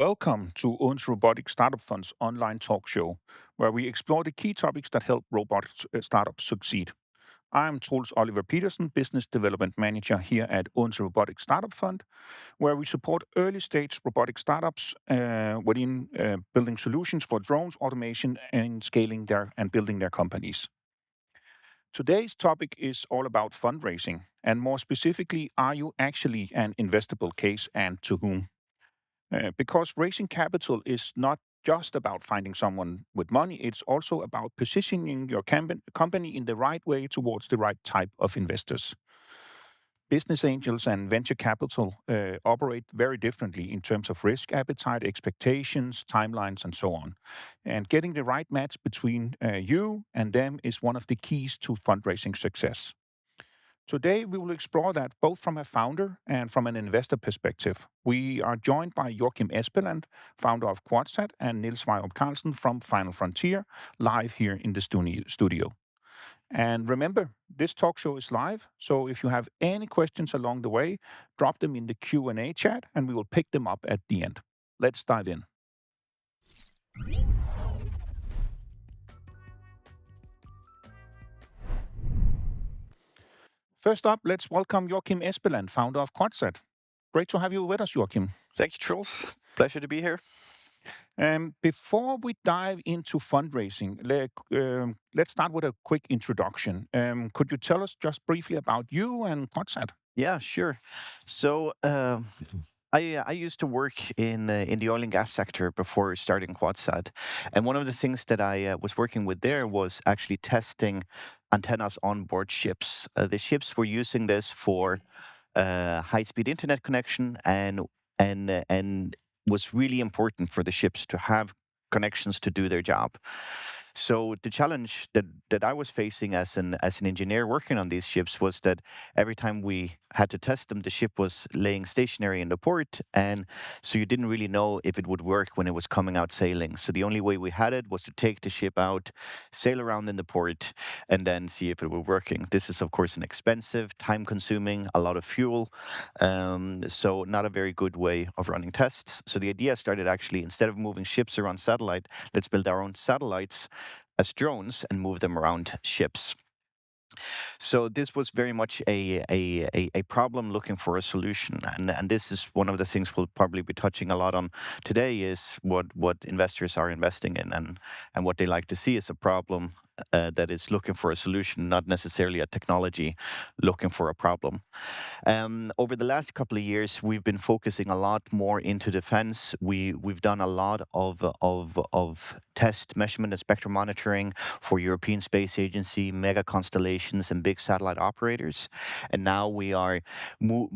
Welcome to Odense Robotics Startup Fund's online talk show, where we explore the key topics that help robotics startups succeed. I'm Troels Oliver Petersen, Business Development Manager here at Odense Robotics Startup Fund, where we support early stage robotic startups within building solutions for drones, automation, and scaling their and building their companies. Today's topic is all about fundraising, and more specifically, are you actually an investable case and to whom? Because raising capital is not just about finding someone with money, it's also about positioning your company in the right way towards the right type of investors. Business angels and venture capital operate very differently in terms of risk appetite, expectations, timelines, and so on. And getting the right match between you and them is one of the keys to fundraising success. Today, we will explore that both from a founder and from an investor perspective. We are joined by Joachim Espeland, founder of QuadSat, and Nils Vejrup Carlsen from Final Frontier, live here in the studio. And remember, this talk show is live, so if you have any questions along the way, drop them in the Q&A chat, and we will pick them up at the end. Let's dive in. First up, let's welcome Joachim Espeland, founder of QuadSat. Great to have you with us, Joachim. Thank you, Truls. Pleasure to be here. Before we dive into fundraising, let's start with a quick introduction. Could you tell us just briefly about you and QuadSat? Yeah, sure. So I used to work in the oil and gas sector before starting QuadSat, and one of the things that I was working with there was actually testing antennas on board ships. The ships were using this for high-speed internet connection, and was really important for the ships to have connections to do their job. So the challenge that I was facing as an engineer working on these ships was that every time we had to test them, the ship was laying stationary in the port, and so you didn't really know if it would work when it was coming out sailing. So the only way we had it was to take the ship out, sail around in the port, and then see if it were working. This is, of course, an expensive, time-consuming, a lot of fuel, so not a very good way of running tests. So the idea started actually, instead of moving ships around satellite, let's build our own satellites as drones and move them around ships. So this was very much a problem looking for a solution, and this is one of the things we'll probably be touching a lot on today is what investors are investing in and what they like to see is a problem that is looking for a solution, not necessarily a technology looking for a problem. Over the last couple of years, we've been focusing a lot more into defense. We've done a lot of test measurement and spectrum monitoring for European Space Agency, mega constellations, and big satellite operators. And now we are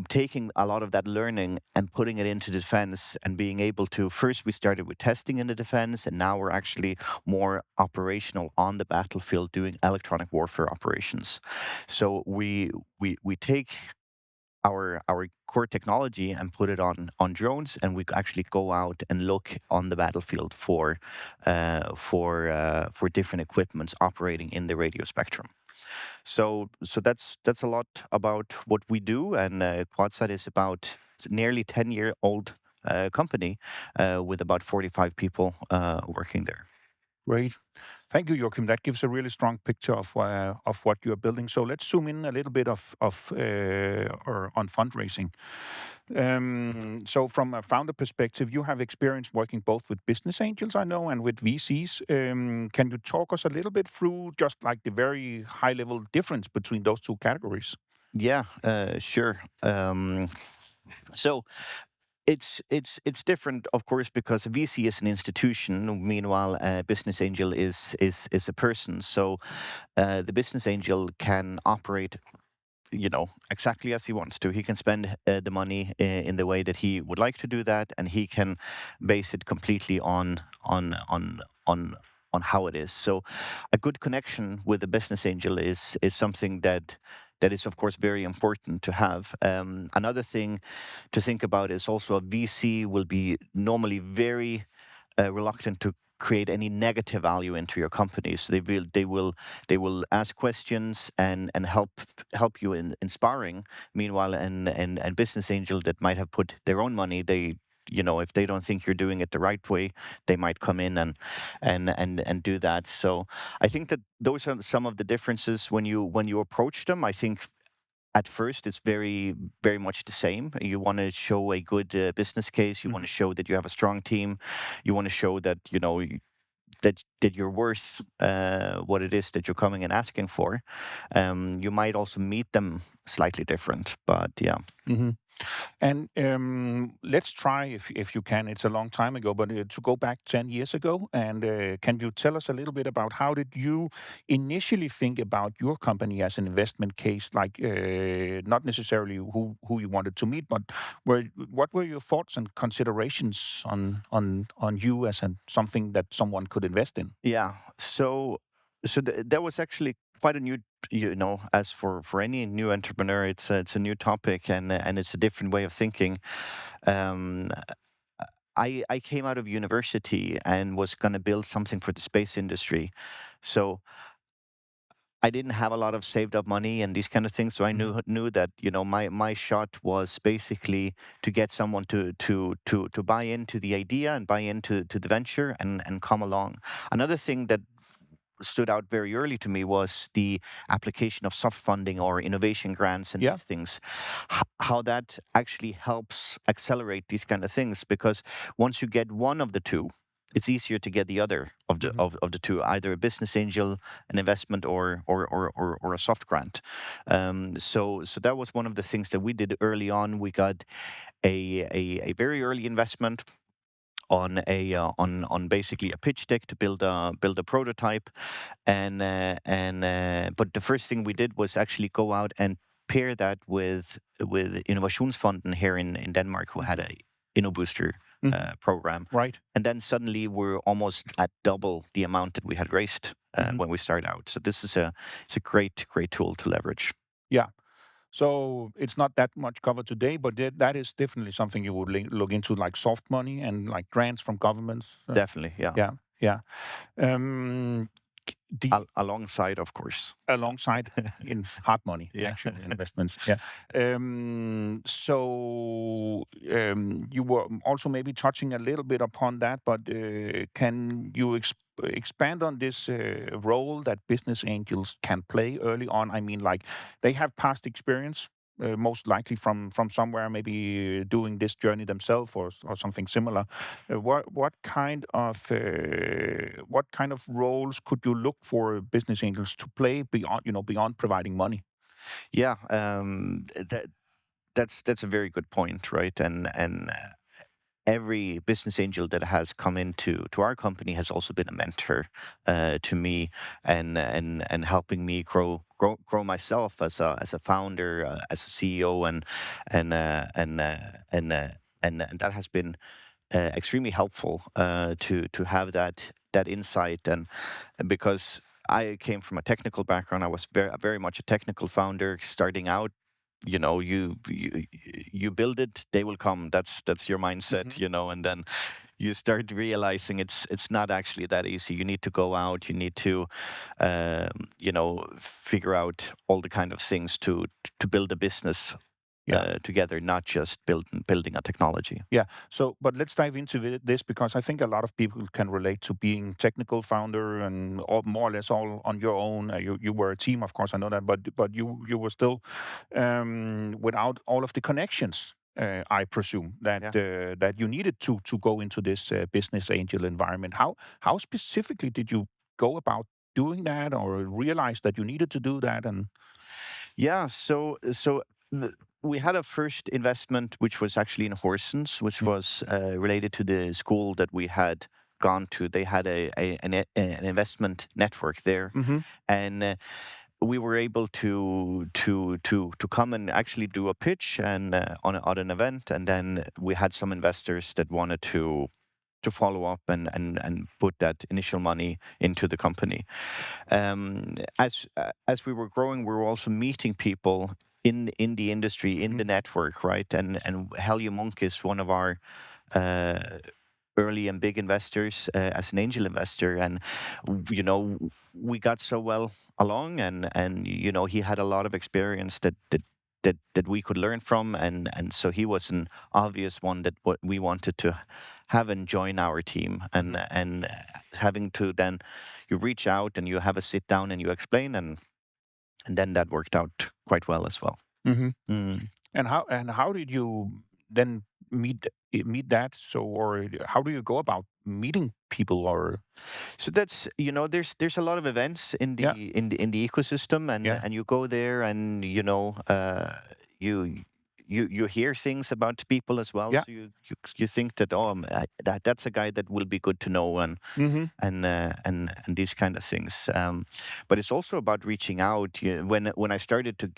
taking a lot of that learning and putting it into defense and being able to. First, we started with testing in the defense, and now we're actually more operational on the battlefield doing electronic warfare operations. So we take our core technology and put it on drones, and we actually go out and look on the battlefield for different equipments operating in the radio spectrum. So that's a lot about what we do, and QuadSat is about it's a nearly 10-year-old company with about 45 people working there. Great. Thank you, Joachim. That gives a really strong picture of what you're building. So let's zoom in a little bit or on fundraising. So from a founder perspective, you have experience working both with business angels, I know, and with VCs. Can you talk us a little bit through just like the very high level difference between those two categories? Yeah, sure. So it's different, of course, because a VC is an institution. Meanwhile, a business angel is a person. So the business angel can operate, exactly as he wants to. He can spend the money in the way that he would like to do that, and he can base it completely on how it is. So, a good connection with the business angel is something that is, of course, very important to have. Another thing to think about is also a VC will be normally very reluctant to create any negative value into your companies. They will ask questions and help you in sparring. Meanwhile, and business angel that might have put their own money, if they don't think you're doing it the right way, they might come in and do that. So I think that those are some of the differences when you approach them. I think at first it's very much the same. You want to show a good business case. You want Mhm. to show that you have a strong team. You want to show that that you're worth what it is that you're coming and asking for. You might also meet them slightly different, but yeah. Mhm. And let's try, if you can. It's a long time ago, but to go back 10 years ago, and can you tell us a little bit about how did you initially think about your company as an investment case? Like, not necessarily who you wanted to meet, but what were your thoughts and considerations on you as something that someone could invest in? Yeah. So that was actually quite a new, as for any new entrepreneur, it's a new topic, and it's a different way of thinking. Um, I came out of university and was going to build something for the space industry. So I didn't have a lot of saved up money and these kind of things. So I Mhm. knew that my shot was basically to get someone to buy into the idea and buy into the venture and come along. Another thing that stood out very early to me was the application of soft funding or innovation grants and Yeah. these things. How that actually helps accelerate these kind of things, because once you get one of the two, it's easier to get the other of the Mhm. of the two, either a business angel, an investment, or a soft grant. So that was one of the things that we did early on. We got a very early investment on basically a pitch deck to build a prototype, and but the first thing we did was actually go out and pair that with Innovationsfonden here in Denmark, who had Mhm. a InnoBooster Mhm. program, Right. and then suddenly we're almost at double the amount that we had raised Mhm. when we started out. So this is a great tool to leverage. Yeah. So it's not that much covered today, but that is definitely something you would look into, like soft money and like grants from governments. Definitely, yeah. Yeah, yeah. Um, the Alongside, of course. alongside in hard money, Yeah. actual investments. Yeah. You were also maybe touching a little bit upon that, but can you expand on this role that business angels can play early on? I mean, like they have past experience. Most likely from somewhere, maybe doing this journey themselves or something similar. What kind of roles could you look for business angels to play beyond providing money? Yeah, that's a very good point, right? And every business angel that has come into our company has also been a mentor to me, and helping me grow myself as a founder, as a CEO, and that has been extremely helpful to have that insight, and because I came from a technical background. I was very much a technical founder starting out. You build it, they will come. That's your mindset, Hmm. and then you start realizing it's not actually that easy. You need to go out. You need to figure out all the kind of things to build a business Yeah. together, not just building a technology. Yeah. So, but let's dive into this because I think a lot of people can relate to being technical founder and all, more or less all on your own. You were a team, of course, I know that, but you were still without all of the connections. I presume that Yeah. that you needed to go into this business angel environment. How specifically did you go about doing that, or realize that you needed to do that? And Yeah, we had a first investment, which was actually in Horsens, which was related to the school that we had gone to. They had an investment network there, mm-hmm. and we were able to come and actually do a pitch and on an event, and then we had some investors that wanted to follow up and put that initial money into the company. As we were growing, we were also meeting people in the industry, in Mm-hmm. the network, right? And Helge Munk is one of our uh, early and big investors as an angel investor, and we got so well along, and he had a lot of experience that that we could learn from, and so he was an obvious one that what we wanted to have and join our team, Hmm. and having to then you reach out and you have a sit down and you explain, and then that worked out quite well as well. Hmm. Mm. And how did you then meet that? So, or how do you go about meeting people? Or So that's, there's a lot of events in yeah, the ecosystem, yeah, and you go there, and you you hear things about people as well. yeah. So you think that, oh, that's a guy that will be good to know, Hmm. and these kind of things. But it's also about reaching out. When I started to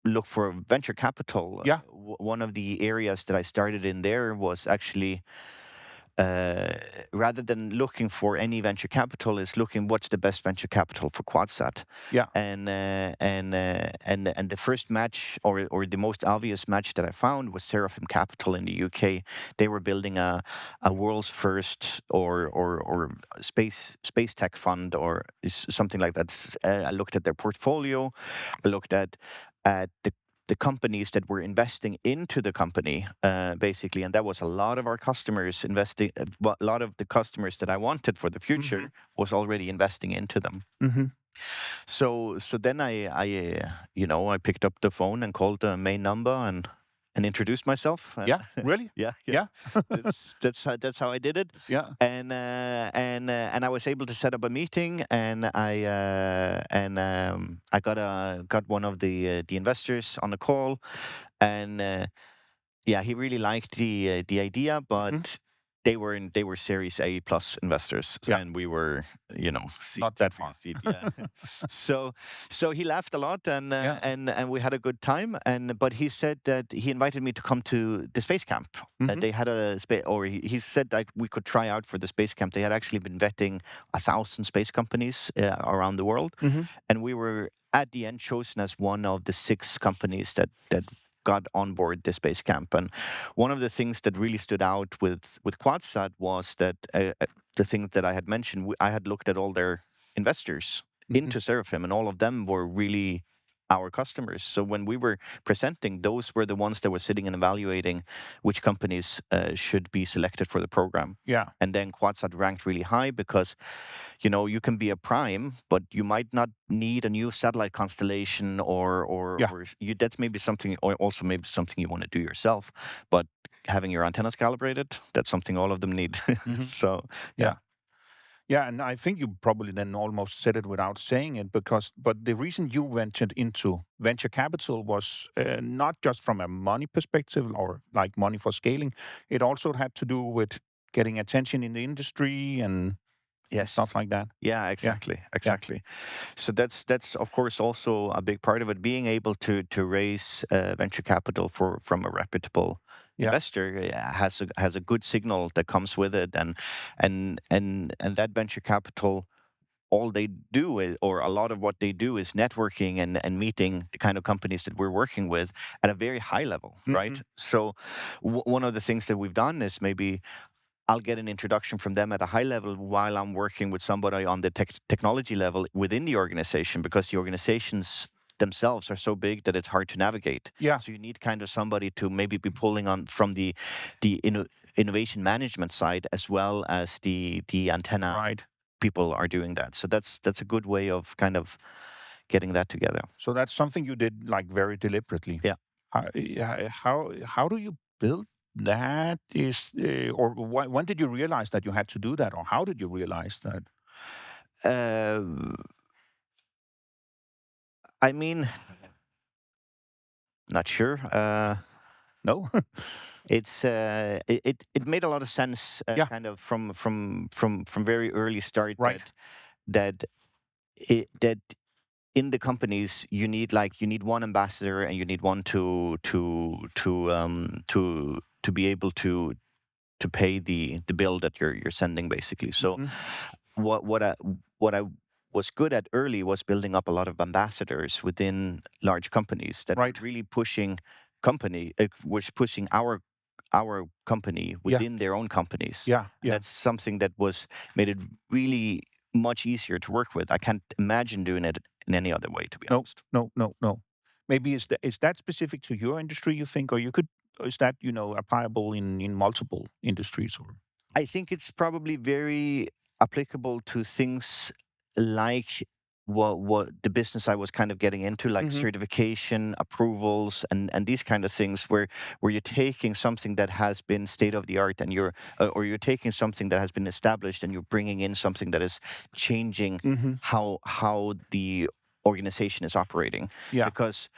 look for venture capital, Yeah, one of the areas that I started in there was actually, uh, rather than looking for any venture capital, is looking what's the best venture capital for Quadsat. yeah. And the first match, or the most obvious match that I found, was Seraphim Capital in the UK. They were building a world's first, or space tech fund, or something like that. I looked at their portfolio. I looked at the companies that were investing into the company, basically, and that was a lot of our customers investing. A lot of the customers that I wanted for the Hmm. future was already investing into them. Hmm. So then I picked up the phone and called the main number, and introduced myself. Yeah, really? Yeah, yeah. Yeah, That's how I did it. yeah. And I was able to set up a meeting, and I got one of the investors on the call, and yeah, he really liked the idea, Hmm. but they were Series A plus investors, Yeah, and we were, seed not to that pre far. seed. Yeah. so so he laughed a lot, and Yeah. we had a good time. But he said that he invited me to come to the space camp. Hmm. They had a space, or he said that we could try out for the space camp. They had actually been vetting 1,000 space companies around the world, Hmm. and we were at the end chosen as one of the 6 companies that got on board the space camp. And one of the things that really stood out with Quadsat was that, the things that I had mentioned, I had looked at all their investors Hmm. into Seraphim, and all of them were really our customers. So when we were presenting, those were the ones that were sitting and evaluating which companies should be selected for the program. Yeah, And then Quadsat ranked really high because, you can be a prime, but you might not need a new satellite constellation, yeah. that's maybe something, or also maybe something you want to do yourself. But having your antennas calibrated, that's something all of them need. Hmm. So yeah. Yeah. Yeah, and I think you probably then almost said it without saying it, but the reason you ventured into venture capital was not just from a money perspective or like money for scaling. It also had to do with getting attention in the industry and Yes. stuff like that. Yeah, Yeah, exactly, yeah, exactly. So that's of course also a big part of it. Being able to raise venture capital from a reputable yeah. investor, has a good signal that comes with it, and that venture capital, all they do is, or a lot of what they do, is networking and meeting the kind of companies that we're working with at a very high level, Hmm. right? So one of the things that we've done is, maybe I'll get an introduction from them at a high level while I'm working with somebody on the technology level within the organization, because the organizations themselves are so big that it's hard to navigate. Yeah, So you need kind of somebody to maybe be pulling on from the innovation management side, as well as the antenna right. people are doing that. So that's a good way of kind of getting that together. So that's something you did like very deliberately. Yeah. Yeah, how do you build that? Or when did you realize that you had to do that, or how did you realize that? Uh, I mean, not sure. No. It made a lot of sense, Yeah. kind of from very early start, Right. that that in the companies, you need one ambassador, and you need one to be able to pay the bill that you're sending, basically. So Hmm. what I was good at early was building up a lot of ambassadors within large companies that were Right. really pushing was pushing our company Yeah. within their own companies. Yeah. And Yeah. that's something that made it really much easier to work with. I can't imagine doing it in any other way, to be No. honest. No. No. No. Maybe is that specific to your industry, you think, or is that, applicable in multiple industries or? I think it's probably very applicable to things like what the business I was kind of getting into, like Mhm. certification, approvals, and these kind of things, where you're taking something that has been state of the art, and or you're taking something that has been established, and you're bringing in something that is changing Mhm. how the organization is operating, Yeah. because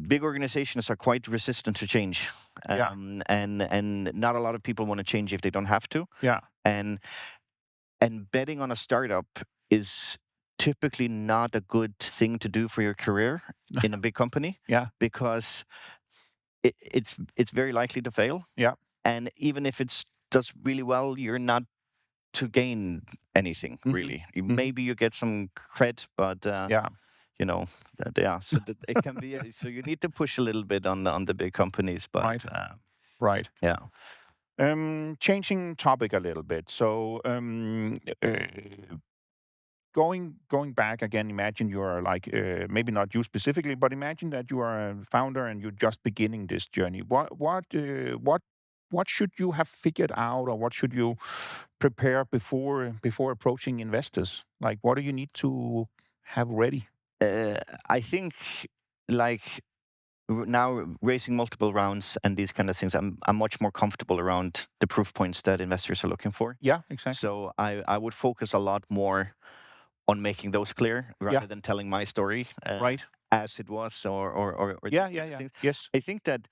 big organizations are quite resistant to change, Yeah. and not a lot of people want to change if they don't have to, Yeah. and betting on a startup is typically not a good thing to do for your career in a big company, Yeah. because it's very likely to fail, Yeah. and even if it does really well, you're not to gain anything Mhm. really. Mhm. Maybe you get some cred, but Yeah. you know yeah, so that it can be so you need to push a little bit on the big companies, but Right. Right. yeah. Changing topic a little bit. So, going back again, imagine you are like, maybe not you specifically, but imagine that you are a founder and you're just beginning this journey. What should you have figured out, or what should you prepare before approaching investors? Like, what do you need to have ready? uh, I think, like, now raising multiple rounds and these kind of things, I'm much more comfortable around the proof points that investors are looking for. Yeah, exactly. So I would focus a lot more on making those clear Yeah, rather than telling my story, right. as it was, or Yeah, these yeah, kind of yeah. things. Yes, I think that,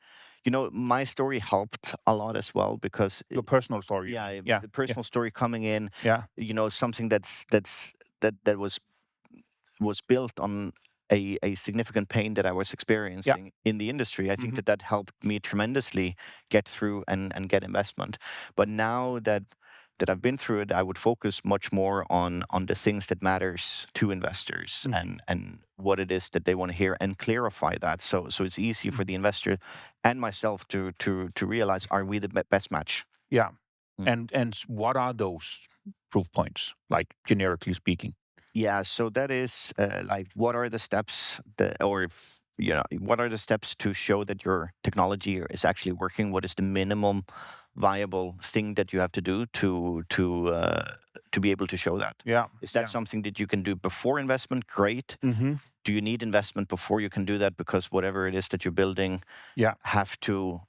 my story helped a lot as well, because your personal story, you mean? yeah, Yeah, the yeah, personal story coming in, yeah, something that was built on a significant pain that I was yeah. experiencing in the industry. I think Hmm. that helped me tremendously get through and get investment. But now that I've been through it, I would focus much more on the things that matters to investors, Hmm. and what it is that they want to hear, and clarify that, so it's easy for the investor and myself to realize, are we the best match? Yeah. Mm. And what are those proof points, like generically speaking? Yeah, so that is, like, what are the steps that, or what are the steps to show that your technology is actually working? What is the minimum viable thing that you have to do to be able to show that? Yeah, Is that yeah. something that you can do before investment? Great. Hmm. Do you need investment before you can do that? Because whatever it is that you're building Yeah, have to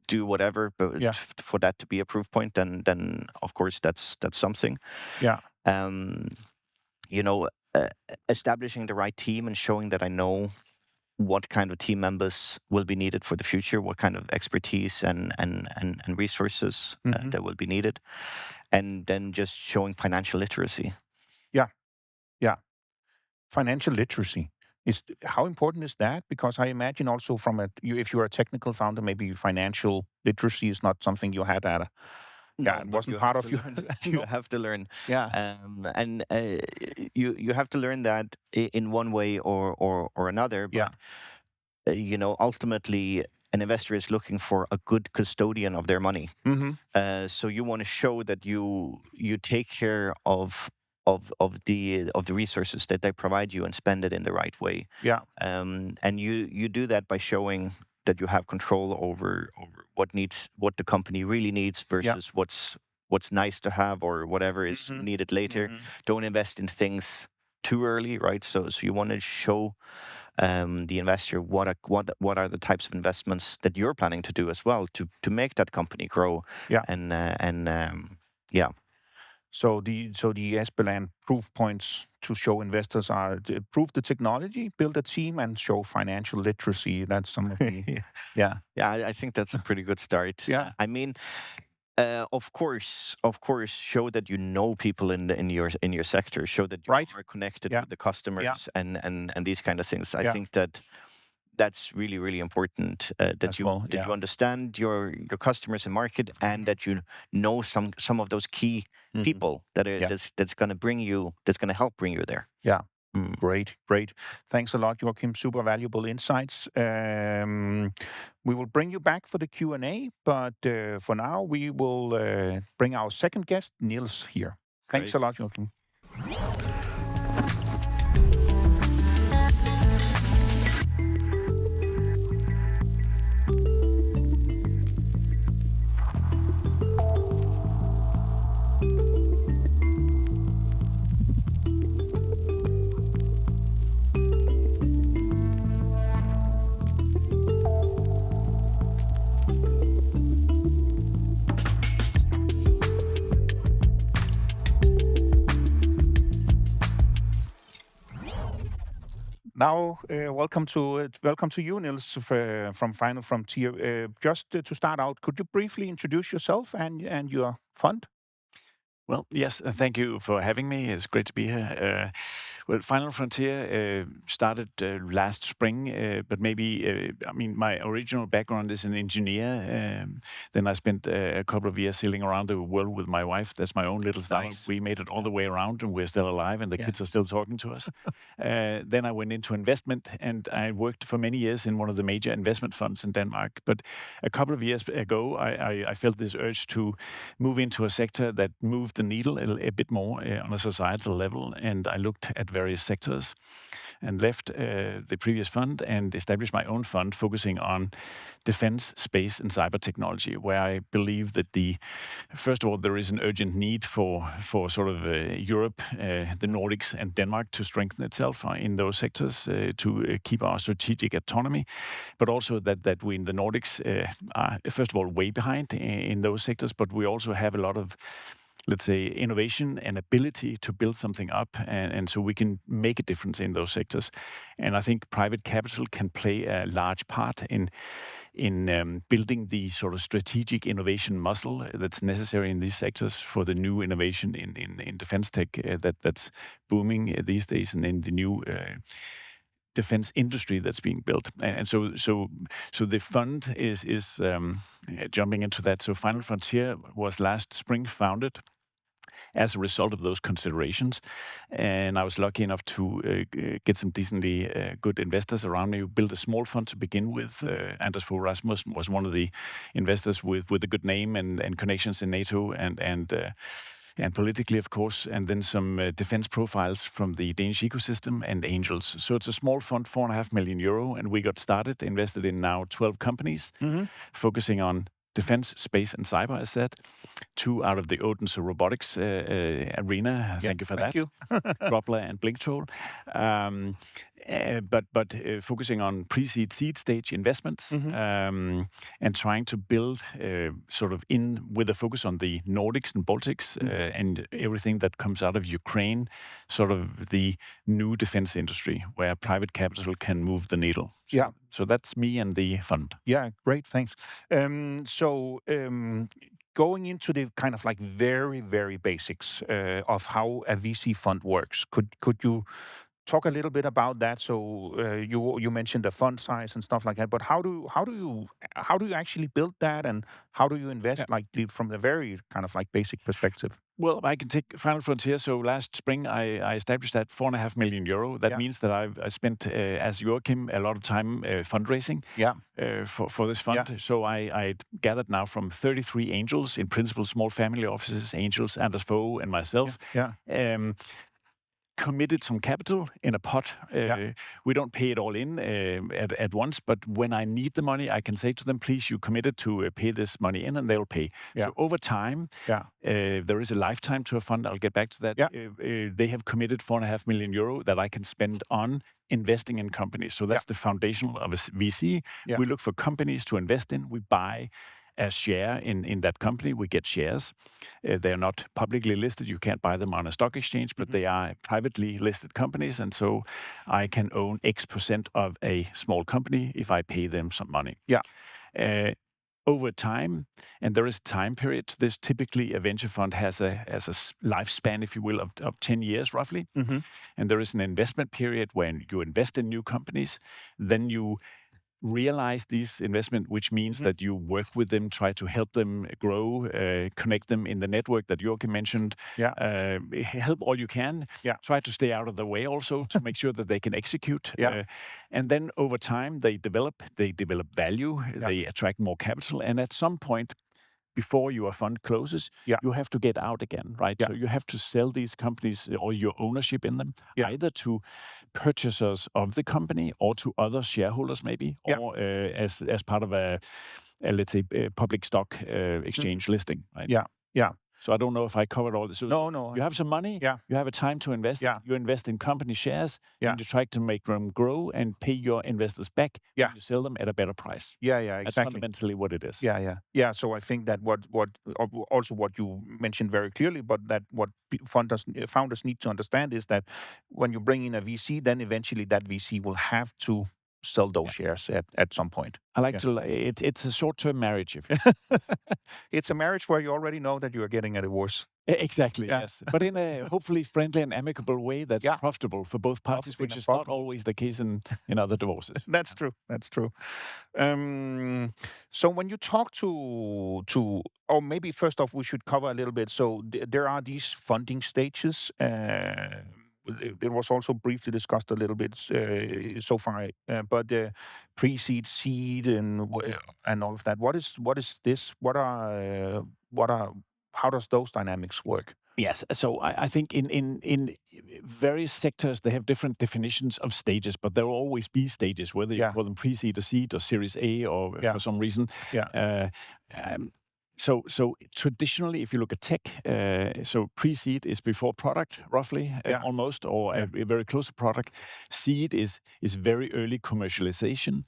do whatever, but yeah, for that to be a proof point, then of course that's something. yeah. Um, you know, establishing the right team and showing that I know what kind of team members will be needed for the future, what kind of expertise and resources Hmm. that will be needed, and then just showing financial literacy. Yeah, yeah. Financial literacy how important is that? Because I imagine also if you're a technical founder, maybe financial literacy is not something you had at a, yeah, No, it but wasn't you part have of to you. learn. You No. have to learn, Yeah, and you have to learn that in one way or another. yeah. But ultimately, an investor is looking for a good custodian of their money. Hmm. So you want to show that you take care of the resources that they provide you, and spend it in the right way. Yeah. And you do that by showing that you have control over what the company really needs, Yeah. versus what's nice to have, or whatever is Hmm. needed later. Hmm. Don't invest in things too early, right? So you want to show, the investor, what are the types of investments that you're planning to do as well, to make that company grow, Yeah. and yeah. So the Espeland proof points to show investors are to prove the technology, build a team, and show financial literacy. That's some of the, Yeah, yeah, yeah, I think that's a pretty good start. yeah, I mean, of course, show that you know people in your sector. Show that you right, are connected yeah, with the yeah, customers, and these kind of things. I yeah, think that that's really, really important, that as you well, that you yeah. understand your customers and market, and Hmm. that you know some of those key Hmm. people that Yeah, that's going to help bring you there. yeah. Mm, Great, great. Thanks a lot, Joachim. Super valuable insights. We will bring you back for the Q&A, but for now, we will bring our second guest, Niels, here. Thanks a great. lot, Joachim. Now, welcome to you, Nils, from Final Frontier. Just to start out, could you briefly introduce yourself and your fund? Well, yes, thank you for having me. It's great to be here. Well, Final Frontier started last spring, but maybe, I mean, my original background is an engineer. Then I spent a couple of years sailing around the world with my wife. That's my own little startup. Nice. We made it all Yeah. the way around and we're still alive and the Yeah. kids are still talking to us. Then I went into investment and I worked for many years in one of the major investment funds in Denmark. But a couple of years ago, I felt this urge to move into a sector that moved the needle a bit more on a societal level. And I looked at various sectors and left the previous fund and established my own fund focusing on defense, space, and cyber technology, where I believe that first of all, there is an urgent need for sort of Europe, the Nordics, and Denmark to strengthen itself in those sectors to keep our strategic autonomy, but also that we in the Nordics are first of all way behind in those sectors, but we also have a lot of, let's say, innovation and ability to build something up, and so we can make a difference in those sectors. And I think private capital can play a large part in building the sort of strategic innovation muscle that's necessary in these sectors for the new innovation in defense tech that's booming these days, and in the new defense industry that's being built. And so the fund is jumping into that. So Final Frontier was last spring founded as a result of those considerations. And I was lucky enough to get some decently good investors around me. We built a small fund to begin with. Anders Fogh Rasmussen was one of the investors with a good name and connections in NATO and politically, of course, and then some defense profiles from the Danish ecosystem and angels. So it's a small fund, 4.5 million euro, and we got started, invested in now 12 companies, Hmm. focusing on defense, space, and cyber, as said. Two out of the Odense Robotics arena. Yeah. Thank you for Thank that. you. Dropler and Blinktroll. Um, but focusing on pre-seed, seed stage investments, Hmm. and trying to build sort of in with a focus on the Nordics and Baltics and everything that comes out of Ukraine, sort of the new defense industry where private capital can move the needle. Yeah. So that's me and the fund. Yeah, great. Thanks. Going into the kind of like very, very basics of how a VC fund works, could you talk a little bit about that? So you mentioned the fund size and stuff like that, but how do you actually build that, and how do you invest like from the very kind of like basic perspective? Well, I can take Final Frontier. So last spring, I established that 4.5 million euro. That Yeah, means that I spent, as Joachim, a lot of time fundraising yeah, for this yeah, fund. So I gathered now from 33 angels, in principle, small family offices, angels, Anders Fogh, and yeah, myself. yeah, Um, Committed some capital in a pot. yeah, We don't pay it all in at once, but when I need the money, I can say to them, please, you committed to pay this money in, and they'll pay. yeah, So over time, yeah, there is a lifetime to a fund. I'll get back to that. yeah. They have committed 4.5 million euro that I can spend on investing in companies. So Yeah, that's the foundation of a VC. yeah. We look for companies to invest in. We buy a share in that company. We get shares. They're not publicly listed. You can't buy them on a stock exchange, but Hmm. they are privately listed companies. And so I can own X% of a small company if I pay them some money. Yeah. Uh, Over time, and there is a time period to this. Typically, a venture fund has a lifespan, if you will, of 10 years roughly. Hmm. And there is an investment period when you invest in new companies. Then you realize these investment, which means Hmm. that you work with them, try to help them grow, connect them in the network that Joachim mentioned, Yeah, help all you can, yeah, try to stay out of the way also to make sure that they can execute. yeah, And then over time, they develop value, yeah, they attract more capital. And at some point, before your fund closes, yeah, you have to get out again, right? yeah, So you have to sell these companies or your ownership in them, yeah, either to purchasers of the company or to other shareholders, maybe, yeah. or as part of a let's say, public stock Mhm. exchange listing, right? Yeah, yeah. So I don't know if I covered all this. So No. you have some money, Yeah. you have a time to invest, Yeah. you invest in company shares, Yeah. and you try to make them grow and pay your investors back, Yeah. and you sell them at a better price. Yeah, That's exactly. fundamentally what it is. Yeah. So I think that also what you mentioned very clearly, but that what founders need to understand is that when you bring in a VC, then eventually that VC will have to sell those Yeah. shares at some point. I like Yeah. to. It's a short-term marriage, if you. It's a marriage where you already know that you are getting a divorce. Exactly, Yeah. yes. But in a hopefully friendly and amicable way that's Yeah. profitable for both parties, Profitable which and is not profitable. always the case in other divorces. That's true. That's true. So when you talk to, or maybe first off, we should cover a little bit. So there are these funding stages. It was also briefly discussed a little bit so far, but pre-seed, seed, and all of that. What is this? What are how does those dynamics work? Yes. So I think in various sectors they have different definitions of stages, but there will always be stages, whether you Yeah. call them pre-seed or seed or Series A or Yeah. for some reason. Yeah. So traditionally, if you look at tech, so pre-seed is before product, roughly, Yeah. almost, or Yeah. a very close to product. Seed is very early commercialization.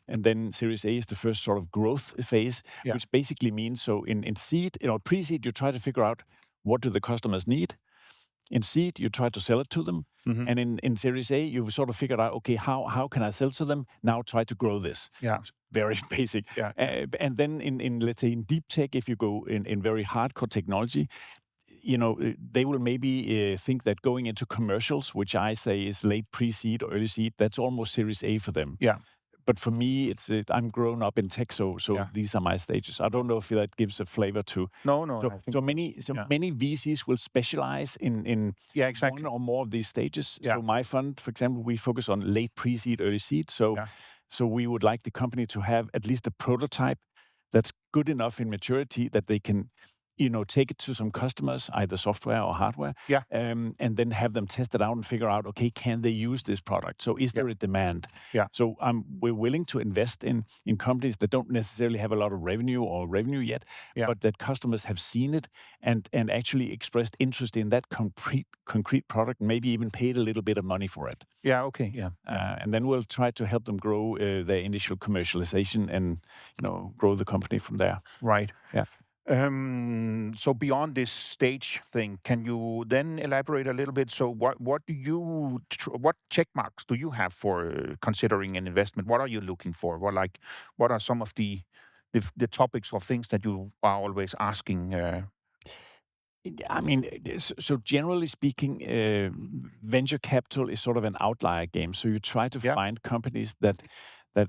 And then Series A is the first sort of growth phase, Yeah. which basically means, so in seed, pre-seed, you try to figure out what do the customers need. In seed, you try to sell it to them. Mhm. And in Series A, you've sort of figured out, okay, how can I sell to them? Now try to grow this. Yeah. Very basic. Yeah. And then in let's say in deep tech, if you go in very hardcore technology, they will maybe think that going into commercials, which I say is late pre-seed or early seed, that's almost Series A for them. Yeah. But for me, I'm grown up in tech, so Yeah. these are my stages. I don't know if that gives a flavor to. No. So, I think. so many Yeah. many VCs will specialize in Yeah. Exactly. one or more of these stages. Yeah. So my fund, for example, we focus on late pre-seed, early seed. Yeah. So we would like the company to have at least a prototype that's good enough in maturity that they can, take it to some customers, either software or hardware, Yeah. and then have them test it out and figure out, okay, can they use this product? So is Yeah. there a demand? Yeah. So we're willing to invest in companies that don't necessarily have a lot of revenue yet, Yeah. but that customers have seen it and actually expressed interest in that concrete product, maybe even paid a little bit of money for it. Yeah. Okay. Yeah. And then we'll try to help them grow their initial commercialization and grow the company from there. Right. Yeah. So beyond this stage thing, can you then elaborate a little bit? So what check marks do you have for considering an investment? What are you looking for? What are some of the topics or things that you are always asking? I mean, so generally speaking, venture capital is sort of an outlier game. So you try to Yeah. find companies that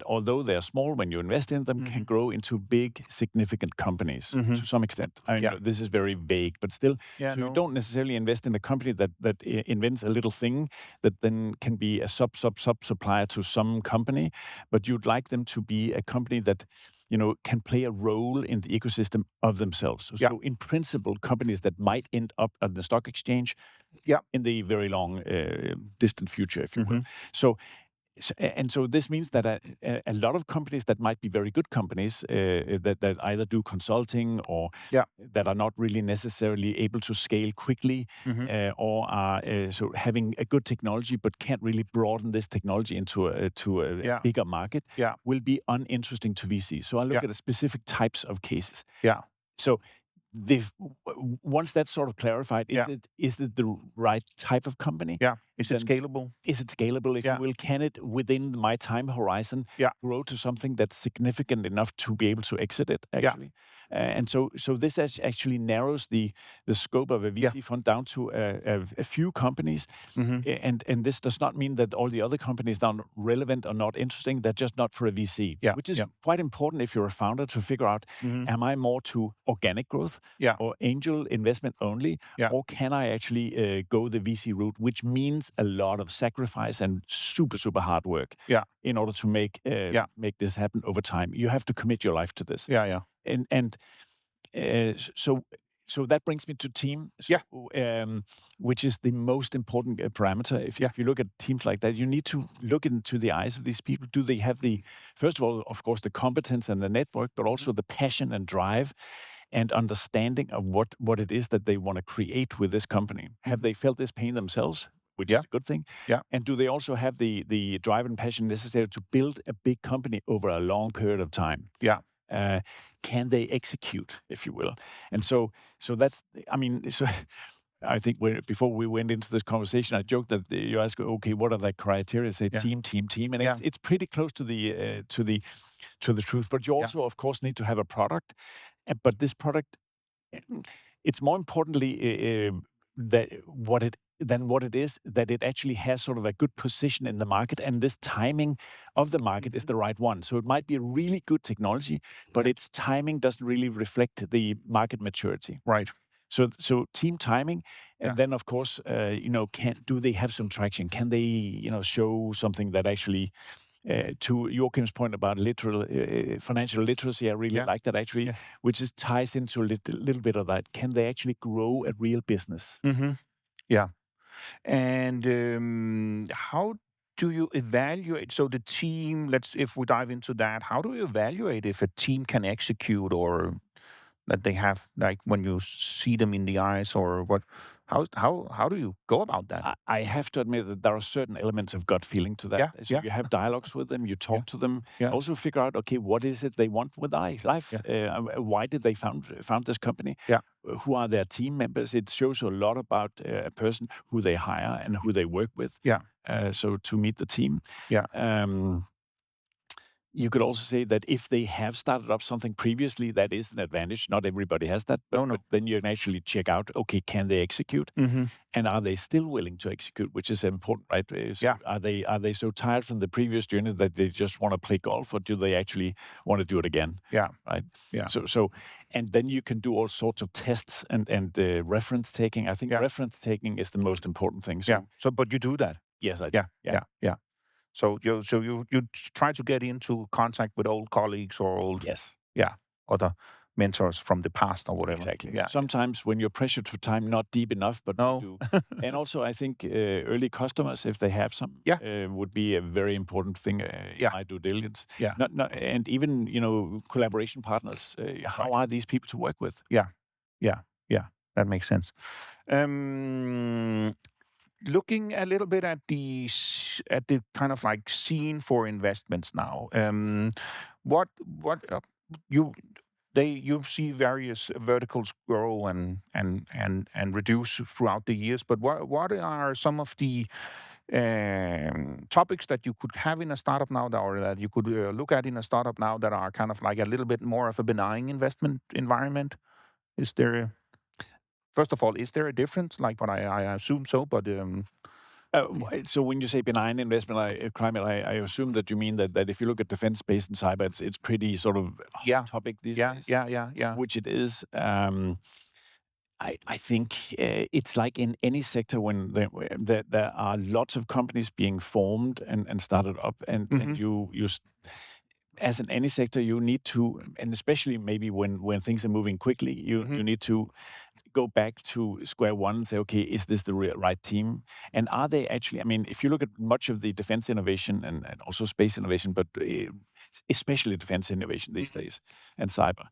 although they're small, when you invest in them, can grow into big, significant companies to some extent. I mean, Yeah. this is very vague, but still. Yeah. So you No. don't necessarily invest in a company that invents a little thing that then can be a sub supplier to some company, but you'd like them to be a company that can play a role in the ecosystem of themselves. Yeah. So in principle, companies that might end up at the stock exchange Yeah. in the very long, distant future, if you will. So this means that a lot of companies that might be very good companies that either do consulting or Yeah. that are not really necessarily able to scale quickly or are so having a good technology but can't really broaden this technology into a Yeah. bigger market Yeah. will be uninteresting to VC. So I look Yeah. at specific types of cases. Yeah. So once that's sort of clarified, Yeah. is it the right type of company? Yeah. Is it Then scalable? Is it scalable, if Yeah. you will? Can it, within my time horizon, Yeah. grow to something that's significant enough to be able to exit it, actually? And so this actually narrows the scope of a VC fund down to a few companies. And this does not mean that all the other companies are not relevant or not interesting. They're just not for a VC, Yeah. which is Yeah. quite important if you're a founder to figure out, am I more to organic growth Yeah. or angel investment only? Yeah. Or can I actually go the VC route, which means a lot of sacrifice and super, super hard work Yeah. in order to make this happen over time. You have to commit your life to this. Yeah. Yeah. And so that brings me to team, which is the most important parameter. If you look at teams like that, you need to look into the eyes of these people. Do they have first of all, of course, the competence and the network, but also the passion and drive? and understanding of what it is that they want to create with this company. Have they felt this pain themselves, which Yeah. is a good thing? Yeah. And do they also have the drive and passion necessary to build a big company over a long period of time? Yeah. Can they execute, if you will? And so that's, I mean, so I think before we went into this conversation, I joked that you ask, okay, what are the criteria? Say Yeah. team, team, team, and Yeah. it's pretty close to the truth. But you Yeah. also, of course, need to have a product. But this product, it's more importantly that what it is, that it actually has sort of a good position in the market, and this timing of the market is the right one. So it might be a really good technology, but its timing doesn't really reflect the market maturity. Right. So team timing, and Yeah. then of course, do they have some traction? Can they, show something that actually, to Joachim's point about financial literacy, I really Yeah. like that actually, Yeah. which ties into a little bit of that. Can they actually grow a real business? Yeah. And how do you evaluate? So the team, if we dive into that, how do you evaluate if a team can execute, or that they have, like, when you see them in the eyes, or what? How do you go about that? I have to admit that there are certain elements of gut feeling to that. Yeah. So Yeah. you have dialogues with them, you Yeah. talk to them, Yeah. also figure out, okay, what is it they want with life? Yeah. Why did they found this company? Yeah. Who are their team members? It shows a lot about a person, who they hire and who they work with. Yeah. So to meet the team. Yeah. You could also say that if they have started up something previously, that is an advantage. Not everybody has that, but, No. No. but then you can actually check out, okay, can they execute? Mm-hmm. And are they still willing to execute, which is important, right? So Yeah. are they so tired from the previous journey that they just want to play golf, or do they actually want to do it again? Yeah. Right. Yeah. So and then you can do all sorts of tests and reference taking. I think Yeah. reference taking is the most important thing. Yeah. So So, but you do that. yes, I do. Yeah. Yeah. Yeah. So you try to get into contact with old colleagues or Yes. other mentors from the past or whatever. Exactly. Yeah. Sometimes when you're pressured for time, not deep enough, but we No. do. And also, I think early customers, if they have some, Yeah. would be a very important thing in Yeah. my due diligence. Yeah. And even collaboration partners. How Right. are these people to work with? Yeah. Yeah. Yeah. That makes sense. Um, Looking a little bit at the kind of like scene for investments now. What you see various verticals grow and reduce throughout the years, but what are some of the topics that you could have in a startup now, or that you could look at in a startup now, that are kind of like a little bit more of a benign investment environment? Is there First of all, is there a difference? Like, what I assume so, but So when you say benign investment climate, I assume that you mean that if you look at defense, space, and cyber, it's pretty sort of yeah, hot topic these yeah, days, yeah, yeah, yeah, which it is. I think it's like in any sector when there are lots of companies being formed and started up, hmm and as in any sector, you need to, and especially maybe when things are moving quickly, hmm you need to go back to square one and say, okay, is this the right team? And are they actually, I mean, if you look at much of the defense innovation and also space innovation, but especially defense innovation these days and cyber,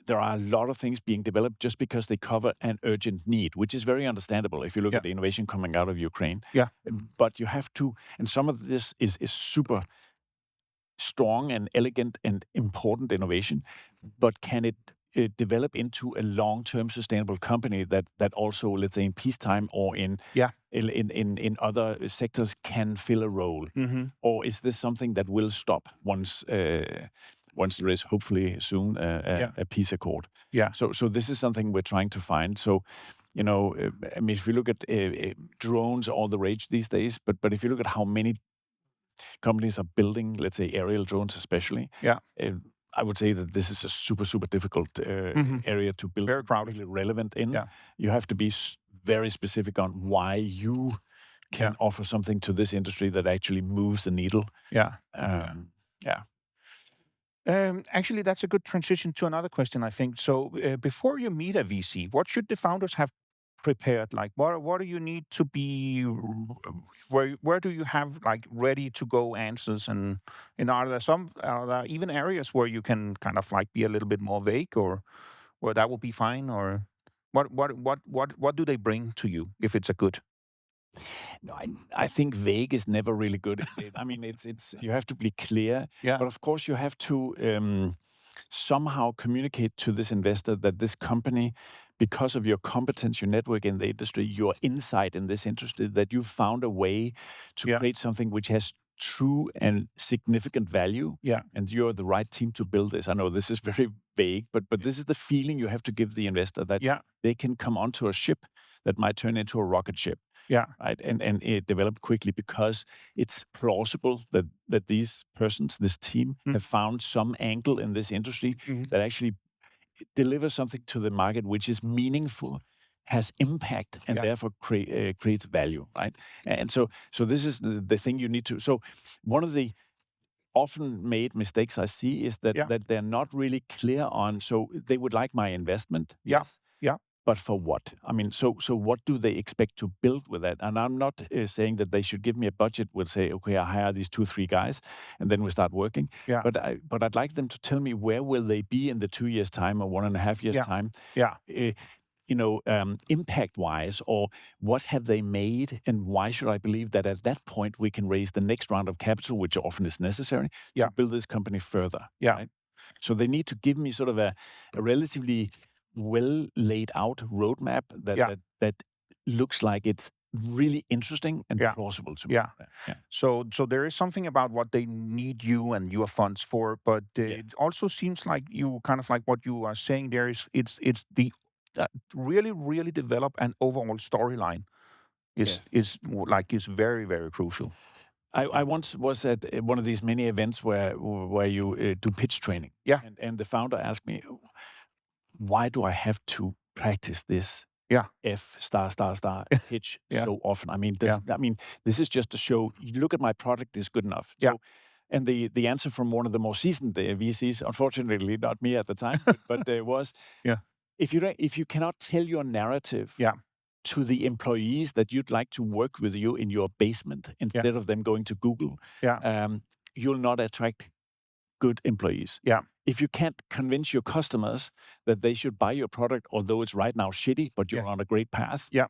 there are a lot of things being developed just because they cover an urgent need, which is very understandable if you look yeah, at the innovation coming out of Ukraine. yeah, But you have to, and some of this is super strong and elegant and important innovation, but can it develop into a long-term sustainable company that also, let's say, in peacetime or yeah, in other sectors can fill a role, hmm or is this something that will stop once there is hopefully soon yeah, a peace accord? yeah, So this is something we're trying to find. So. I mean, if you look at drones, all the rage these days, but if you look at how many companies are building, let's say, aerial drones, especially. yeah, Uh, I would say that this is a super, super difficult hmm area to build very something crowded. really relevant in. Yeah, You have to be very specific on why you yeah, can offer something to this industry that actually moves the needle. yeah, yeah. Yeah. Actually, that's a good transition to another question, I think. So, before you meet a VC, what should the founders have prepared? Like, what do you need to be? Where do you have like ready to go answers? And are there even areas where you can kind of like be a little bit more vague, or where that will be fine, or what do they bring to you if it's a good? No, I think vague is never really good. I mean, it's you have to be clear, Yeah, but of course you have to somehow communicate to this investor that this company, because of your competence, your network in the industry, your insight in this industry, that you found a way to yeah, create something which has true and significant value, yeah, and you're the right team to build this. I know this is very vague, but this is the feeling you have to give the investor that yeah, they can come onto a ship that might turn into a rocket ship, yeah, right? And it developed quickly because it's plausible that these persons, this team, mm, have found some angle in this industry mhm, that actually delivers something to the market which is meaningful, has impact, and yeah, therefore creates value, right? And so this is the thing you need to. So one of the often made mistakes I see is that yeah, they're not really clear on. So they would like my investment, yeah, yes, yeah, but for what? I mean, so what do they expect to build with that? And I'm not saying that they should give me a budget. We'll say, okay, I hire these 2, 3 guys, and then we start working. yeah, But I'd like them to tell me where will they be in the 2 years time or 1.5 years yeah, time, yeah, uh, impact wise, or what have they made, and why should I believe that at that point we can raise the next round of capital, which often is necessary to yeah, build this company further, yeah, right? So they need to give me sort of a relatively well laid out roadmap yeah, that looks like it's really interesting and yeah, plausible to me. yeah. Yeah. So there is something about what they need you and your funds for, but Yeah. it also seems like you kind of like what you are saying there is it's the really develop an overall storyline Yes. is very very crucial. I once was at one of these many events where you do pitch training, Yeah, and the founder asked me, "Why do I have to practice this yeah, F star star star pitch yeah, so often? I mean, yeah, this is just to show. You look at my product is good enough." yeah, So, and the answer from one of the more seasoned VCs, unfortunately not me at the time, but was yeah, if you cannot tell your narrative yeah, to the employees that you'd like to work with you in your basement yeah, instead of them going to Google, yeah, um, you'll not attract good employees. yeah, If you can't convince your customers that they should buy your product, although it's right now shitty, but yeah, you're on a great path, yeah,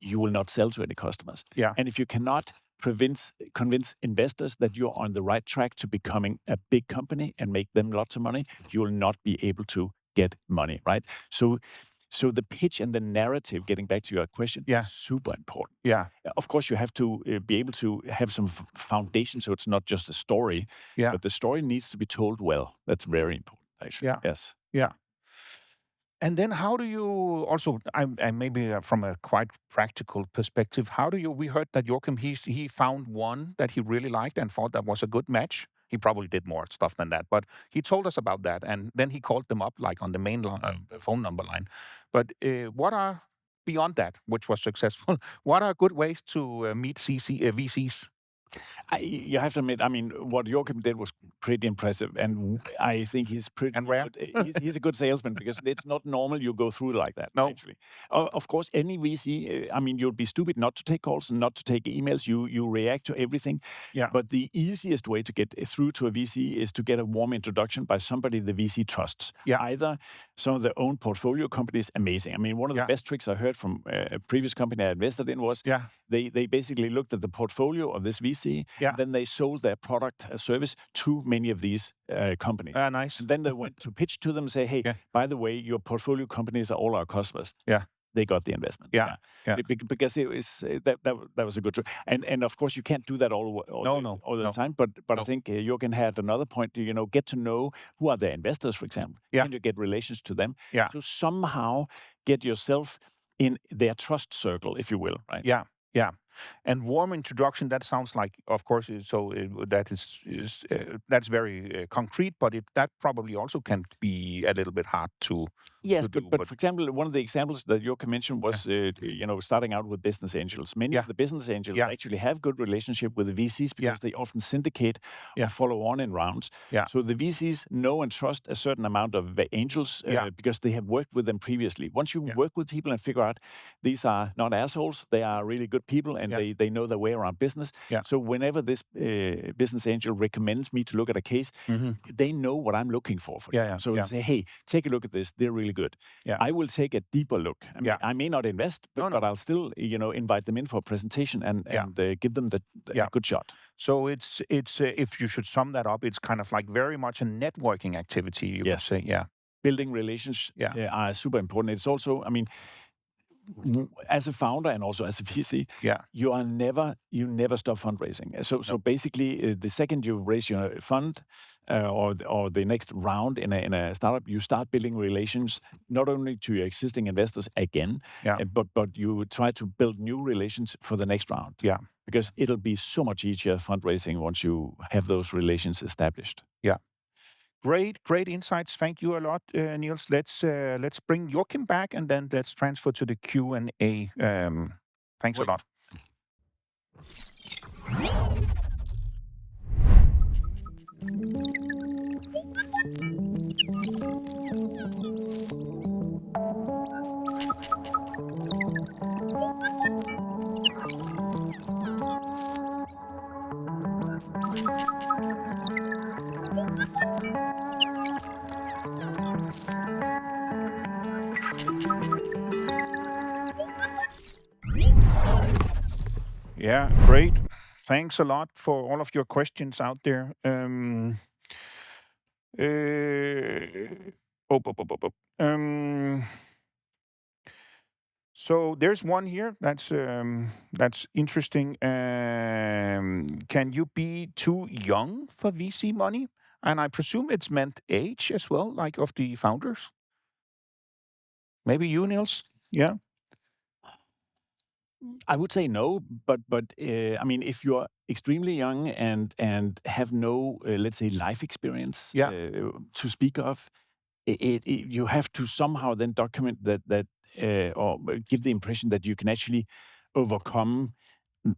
you will not sell to any customers. yeah, And if you cannot convince investors that you're on the right track to becoming a big company and make them lots of money, you will not be able to get money, right? So the pitch and the narrative, getting back to your question, is yeah, super important. yeah, Of course, you have to be able to have some foundation, so it's not just a story, yeah, but the story needs to be told well. That's very important, actually. yeah, Yes. yeah. And then how do you also, and maybe from a quite practical perspective, how do you, we heard that Joachim, he found one that he really liked and thought that was a good match. He probably did more stuff than that, but he told us about that. And then he called them up like on the main line, phone number line. But what are, beyond that, which was successful, what are good ways to meet VCs You have to admit, I mean, what Joachim did was pretty impressive, and I think he's and pretty rare? good. He's a good salesman because it's not normal you go through like that. No. Actually, of course, any VC. I mean, you'll be stupid not to take calls and not to take emails. You react to everything, Yeah. but the easiest way to get through to a VC is to get a warm introduction by somebody the VC trusts. Yeah. Either some of their own portfolio companies, amazing. I mean, one of the Yeah. best tricks I heard from a previous company I invested in was Yeah. they basically looked at the portfolio of this VC, Yeah. then they sold their product service to many of these companies. Nice. And then they went to pitch to them and say, hey, Yeah. by the way, your portfolio companies are all our customers. Yeah. They got the investment. Yeah. Yeah. Because it was that was a good trick. And of course you can't do that all the No. time. But I No. think Jürgen had another point. Get to know who are their investors, for example. Yeah. Can you get relations to them? Yeah. So somehow get yourself in their trust circle, if you will. Right. Yeah. Yeah. And warm introduction, that sounds like, of course, that that's very concrete, but that probably also can be a little bit hard to Yes, to do. but for example, one of the examples that Jörg mentioned was, starting out with business angels. Many yeah, of the business angels yeah, actually have good relationship with the VCs yeah, because they often syndicate or yeah, follow on in rounds. yeah, So the VCs know and trust a certain amount of the angels yeah, because they have worked with them previously. Once you yeah, work with people and figure out these are not assholes, they are really good people and yeah, they know their way around business. yeah. So whenever this business angel recommends me to look at a case, Hmm. they know what I'm looking for Yeah, example. yeah, So they yeah, say, hey, take a look at this. They're really good. yeah, I will take a deeper look. I mean, yeah. I may not invest, No, but no. I'll still, invite them in for a presentation and Yeah, give them a yeah. good shot. So it's if you should sum that up, it's kind of like very much a networking activity, you could Yes, say. Yeah, building relations yeah, are super important. It's also, I mean, as a founder and also as a VC, yeah. you never stop fundraising. So No, basically, the second you raise your fund or the next round in a startup, you start building relations not only to your existing investors again, yeah, but you try to build new relations for the next round yeah, because it'll be so much easier fundraising once you have those relations established. yeah. Great insights. Thank you a lot, Niels. Let's bring Joachim back, and then let's transfer to the Q&A. Thanks a Welcome. lot. Yeah, great. Thanks a lot for all of your questions out there. Uh, so there's one here that's interesting. Can you be too young for VC money? And I presume it's meant age as well, like of the founders. Maybe you, Niels? Yeah, I would say no, but I mean, if you're extremely young and have no, let's say, life experience yeah, to speak of, you have to somehow then document that or give the impression that you can actually overcome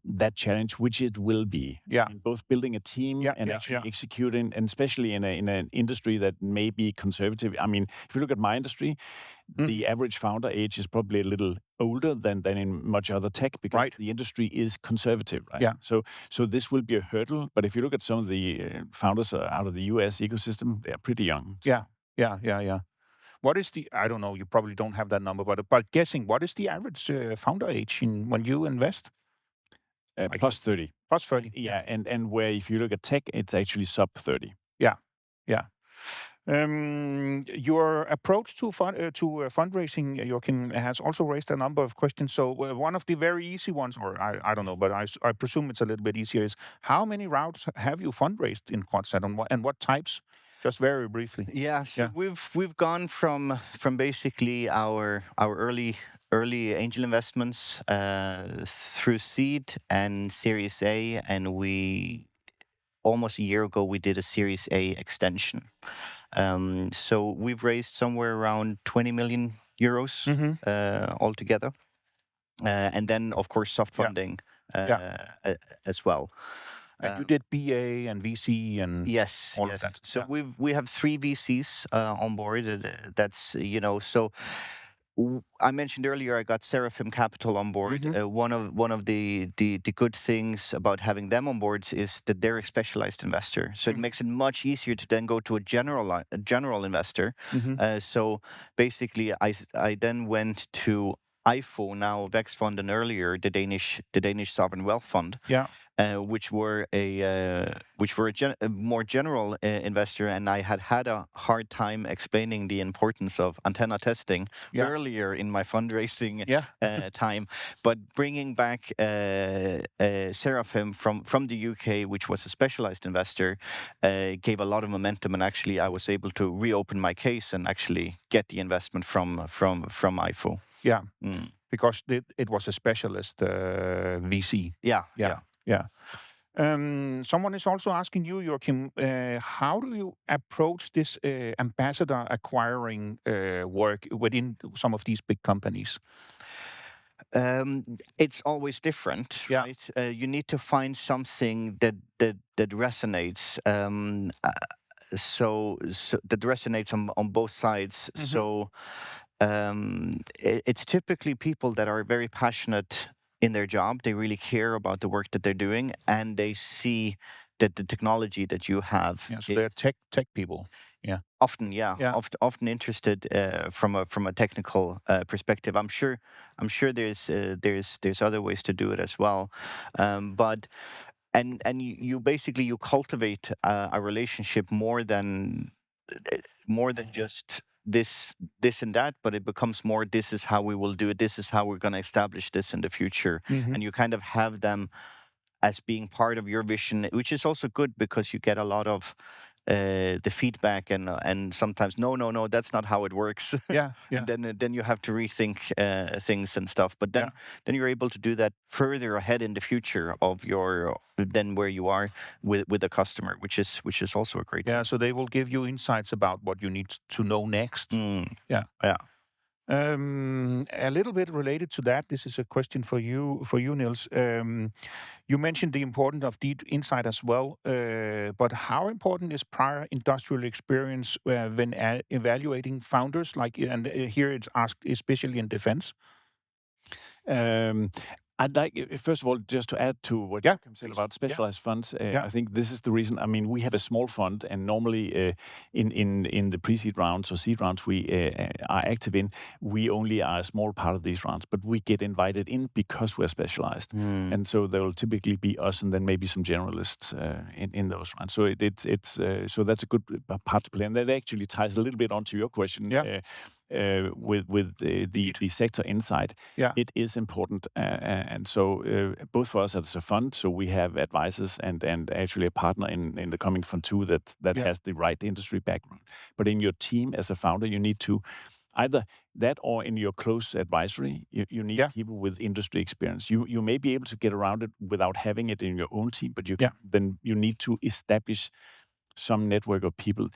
that challenge, which it will be. I yeah, mean, both building a team yeah, and yeah, actually yeah. executing, and especially in an industry that may be conservative. I mean, if you look at my industry, Hmm. the average founder age is probably a little older than in much other tech because Right. the industry is conservative, right? Yeah, So this will be a hurdle. But if you look at some of the founders out of the US ecosystem, they are pretty young. So, yeah, yeah, yeah, yeah. What is the? I don't know. You probably don't have that number, but guessing, what is the average founder age in when you invest? Like plus 30. plus And 30. Yeah, yeah, and where if you look at tech, it's actually sub 30. yeah, yeah. Your approach to fundraising, Joachim, has also raised a number of questions. So one of the very easy ones, or I don't know, but I presume it's a little bit easier, is how many rounds have you fundraised in Quadset and what types? Just very briefly. Yeah, so Yeah. we've gone from basically our early angel investments through seed and Series A, and we almost a year ago we did a Series A extension. So we've raised somewhere around 20 million euros Mm-hmm. altogether, and then of course soft Yeah. funding Yeah. as well. And you Um, did BA and VC and Yes, all of yes. that. So Yeah. we have three VCs on board. That's so. I mentioned earlier I got Seraphim Capital on board. Mm-hmm. One of the good things about having them on board is that they're a specialized investor. So it Mm-hmm. makes it much easier to then go to a general investor. Mm-hmm. So basically, I then went to IFO, now Vex Fund, and earlier the Danish Sovereign Wealth Fund, Yeah. which were a more general investor, and I had a hard time explaining the importance of antenna testing Yeah. earlier in my fundraising Yeah. time. But bringing back Seraphim from the UK, which was a specialized investor, gave a lot of momentum, and actually I was able to reopen my case and actually get the investment from IFO. Yeah. Mm. Because it was a specialist VC. Yeah, Yeah. yeah. Yeah. Someone is also asking you, Joachim, how do you approach this ambassador acquiring work within some of these big companies? It's always different, Yeah. right? You need to find something that resonates. So that resonates on both sides. Hmm. So it's typically people that are very passionate in their job. They really care about the work that they're doing, and they see that the technology that you have Yeah. So they're tech people. Yeah. often, yeah, Yeah. often interested from a technical perspective. I'm sure there's other ways to do it as well, but and you basically you cultivate a relationship more than just this and that, but it becomes more, this is how we will do it, this is how we're going to establish this in the future. Hmm. And you kind of have them as being part of your vision, which is also good because you get a lot of the feedback, and sometimes no, that's not how it works. Yeah. And Yeah. then you have to rethink things and stuff. But Yeah. then you're able to do that further ahead in the future of your than where you are with a customer, which is also a great Yeah. thing. So they will give you insights about what you need to know next. Mm, Yeah. yeah. A little bit related to that, this is a question for you, Niels. You mentioned the importance of deep insight as well, but how important is prior industrial experience when evaluating founders? Like, and here it's asked, especially in defense. Um, I'd like, first of all, just to add to what Yeah, you said please. about Yeah, specialized funds. yeah. I think this is the reason. I mean, we have a small fund, and normally in the pre-seed rounds or seed rounds we are active in, we only are a small part of these rounds, but we get invited in because we're specialized, Mm, and so there will typically be us and then maybe some generalists in those rounds. So it's so that's a good part to play, and that actually ties a little bit onto your question. Yeah, With indeed. the sector insight, Yeah, it is important. And so both for us as a fund, so we have advisors and actually a partner in the coming fund too that yeah, has the right industry background. But in your team as a founder, you need to either that or in your close advisory, you need yeah, people with industry experience. You may be able to get around it without having it in your own team, but yeah, then you need to establish some network of people.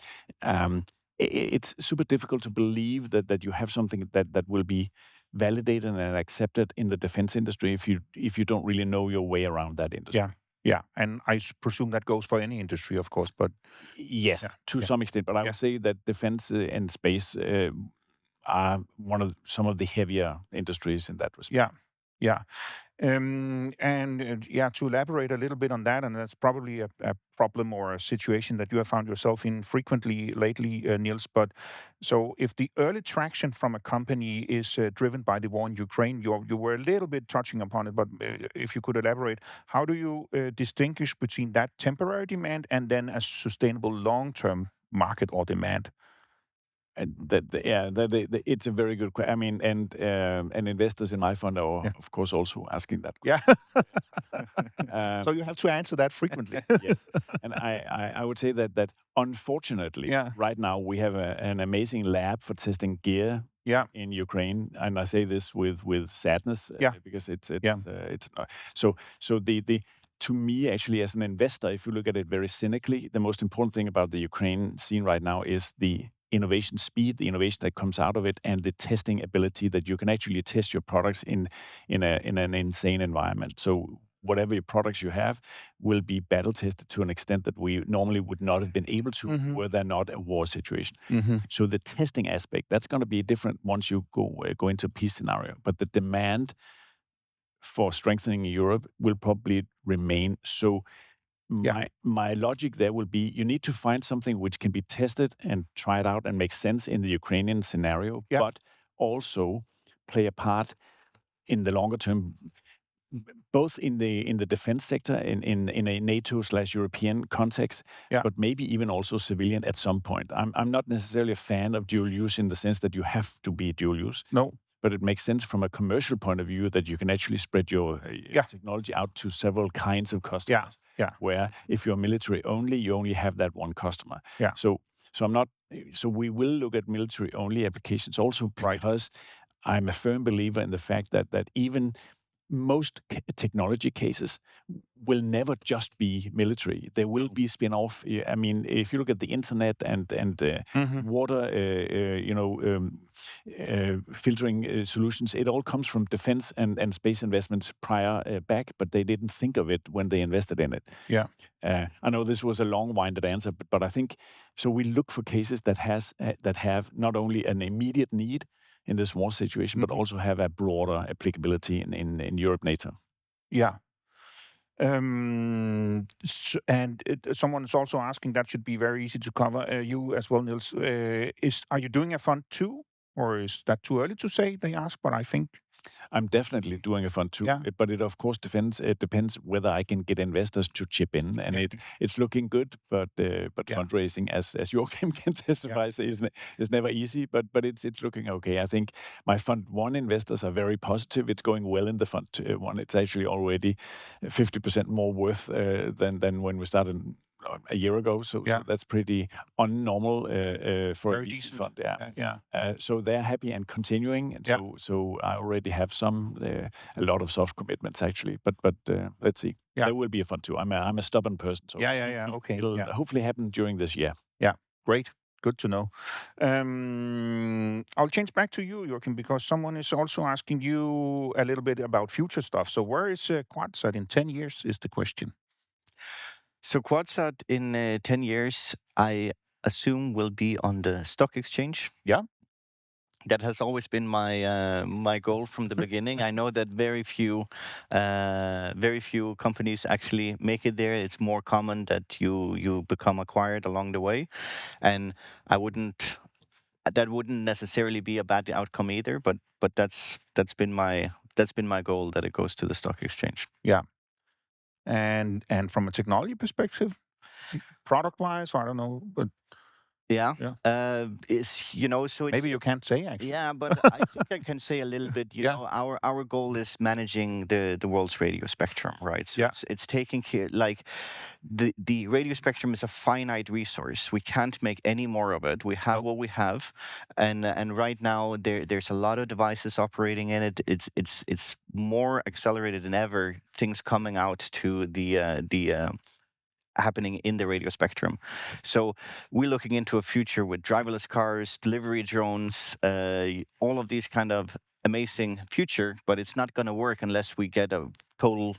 Um, it's super difficult to believe that you have something that will be validated and accepted in the defense industry if you don't really know your way around that yeah, industry. yeah. And I presume that goes for any industry, of course. But Yes, yeah, to yeah, some extent, but I yeah, would say that defense and space are some of the heavier industries in that respect. yeah, yeah. And yeah, to elaborate a little bit on that, and that's probably a problem or a situation that you have found yourself in frequently lately, Niels. But so, if the early traction from a company is driven by the war in Ukraine, you were a little bit touching upon it, but if you could elaborate, how do you distinguish between that temporary demand and then a sustainable long-term market or demand? And yeah, it's a very good question. I mean, and investors in my fund are, Yeah, of course, also asking that yeah. question. Um, So you have to answer that frequently. yes, and I would say that unfortunately, Yeah, right now we have an amazing lab for testing gear yeah, in Ukraine, and I say this with sadness yeah, because yeah. it's so the to me actually as an investor, if you look at it very cynically, the most important thing about the Ukraine scene right now is the innovation speed, the innovation that comes out of it, and the testing ability that you can actually test your products in an insane environment. So whatever your products you have will be battle tested to an extent that we normally would not have been able to Hmm. were there not a war situation. Hmm. So the testing aspect, that's going to be different once you go into a peace scenario. But the demand for strengthening Europe will probably remain. So Yeah, my logic there will be you need to find something which can be tested and tried out and make sense in the Ukrainian scenario, yeah, but also play a part in the longer term, both in the defense sector, in a NATO/European context, yeah. but maybe even also civilian at some point. I'm not necessarily a fan of dual use in the sense that you have to be dual use, No, but it makes sense from a commercial point of view that you can actually spread your yeah, technology out to several kinds of yeah, customers. yeah, Where if you're military only, you only have that one customer. yeah. So I'm not. So we will look at military only applications also Right. because I'm a firm believer in the fact that even most technology cases will never just be military. There will be spin-off. I mean, if you look at the internet and Hmm. water, filtering solutions, it all comes from defense and space investments prior back, but they didn't think of it when they invested in it. Yeah. I know this was a long-winded answer, but I think so. We look for cases that have not only an immediate need in this war situation, but Mhm. also have a broader applicability in Europe, NATO. Yeah. Someone is also asking, that should be very easy to cover. You as well, Niels. Are you doing a fund too, or is that too early to say? They ask, but I think I'm definitely doing a fund too, yeah, but it of course depends. It depends whether I can get investors to chip in, and it's looking good. But yeah, fundraising, as Joachim can yeah, testify, is never easy. But it's looking okay. I think my fund one investors are very positive. It's going well in the fund one. It's actually already 50% more worth than when we started a year ago. So yeah. that's pretty unnormal for a Very VC decent. fund. Yeah. Yeah, So they're happy and continuing. And yeah, so I already have a lot of soft commitments actually. But let's see. yeah, There will be a fund too. I'm a stubborn person, so yeah. Okay, it'll yeah, hopefully happen during this year. yeah. Great. Good to know. I'll change back to you, Joachim, because someone is also asking you a little bit about future stuff. So, where is Quadsat in 10 years? Is the question. So Quadsat in 10 years, I assume will be on the stock exchange. Yeah. That has always been my goal from the beginning. I know that very few companies actually make it there. It's more common that you become acquired along the way, and I wouldn't. That wouldn't necessarily be a bad outcome either. But that's been my goal, that it goes to the stock exchange. Yeah. And from a technology perspective, product wise, I don't know, but Yeah, yeah, is so it's maybe you can't say actually. yeah, but I think I can say a little bit. Yeah, Our goal is managing the world's radio spectrum, right? So yeah, it's taking care, like the radio spectrum is a finite resource. We can't make any more of it. We have no, what we have, and right now there's a lot of devices operating in it. It's more accelerated than ever. Things coming out to the happening in the radio spectrum. So we're looking into a future with driverless cars, delivery drones, all of these kind of amazing future, but it's not going to work unless we get a total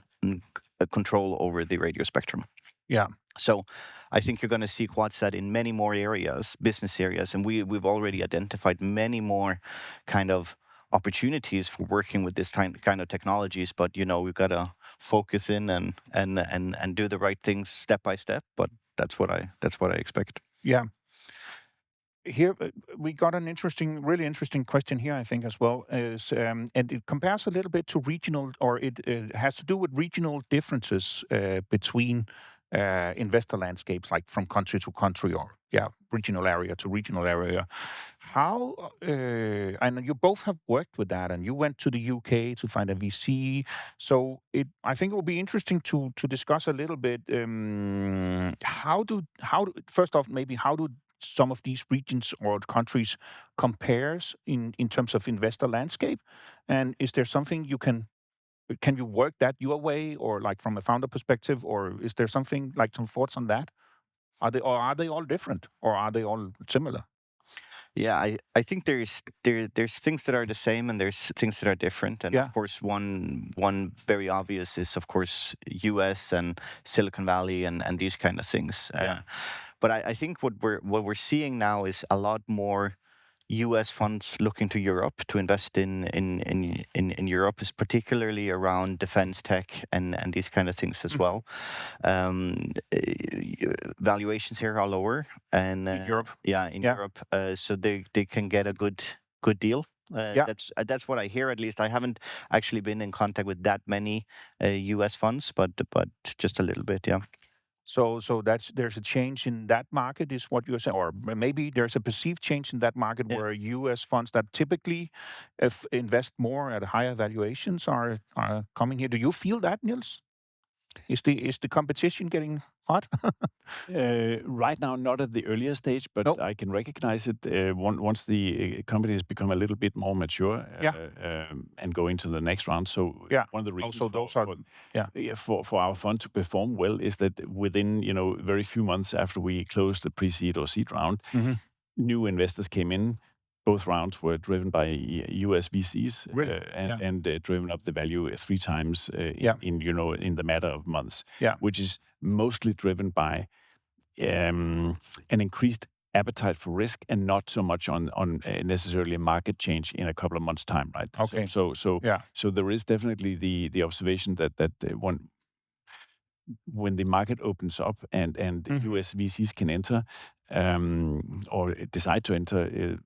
control over the radio spectrum. yeah, So I think you're going to see Quadsat in many more areas, business areas, and we've already identified many more kind of opportunities for working with this kind of technologies. But we've got to focus in and do the right things step by step. But that's what I expect. yeah. Here we got an really interesting question here. I think as well is, and it compares a little bit to regional, or it has to do with regional differences between investor landscapes, like from country to country, or yeah, regional area to regional area. How I know you both have worked with that, and you went to the UK to find a VC. So I think it will be interesting to discuss a little bit. First off, maybe how do some of these regions or countries compares in terms of investor landscape, and is there something can you work that your way, or like from a founder perspective, or is there something like some thoughts on that? Are they all different, or are they all similar? Yeah, I think there's things that are the same and there's things that are different. And Yeah, of course, one very obvious is of course US and Silicon Valley and these kind of things. yeah. But I think what we're seeing now is a lot more U.S. funds looking to Europe to invest in Europe, is particularly around defense tech and these kind of things as Mhm. well. Valuations here are lower, and In Europe. yeah, in Yeah, Europe, so they can get a good deal. yeah. That's what I hear. At least I haven't actually been in contact with that many U.S. funds, but just a little bit, yeah. So there's a change in that market, is what you're saying, or maybe there's a perceived change in that market Yeah. where U.S. funds that typically, if invest more at higher valuations, are coming here. Do you feel that, Niels? Is the competition getting hot? Right now, not at the earlier stage, but No. I can recognize it once the companies become a little bit more mature Yeah. and go into the next round. So Yeah. one of the reasons Also, those are. Yeah. for our fund to perform well is that within very few months after we closed the pre-seed or seed round, Hmm. new investors came in. Both rounds were driven by U.S. VCs Really? and Yeah. driven up the value 3 times Yeah. in the matter of months, Yeah. which is mostly driven by an increased appetite for risk and not so much on necessarily a market change in a couple of months' time, right? Okay. Yeah. So there is definitely the observation that when the market opens up and Mhm. US VCs can enter or decide to enter,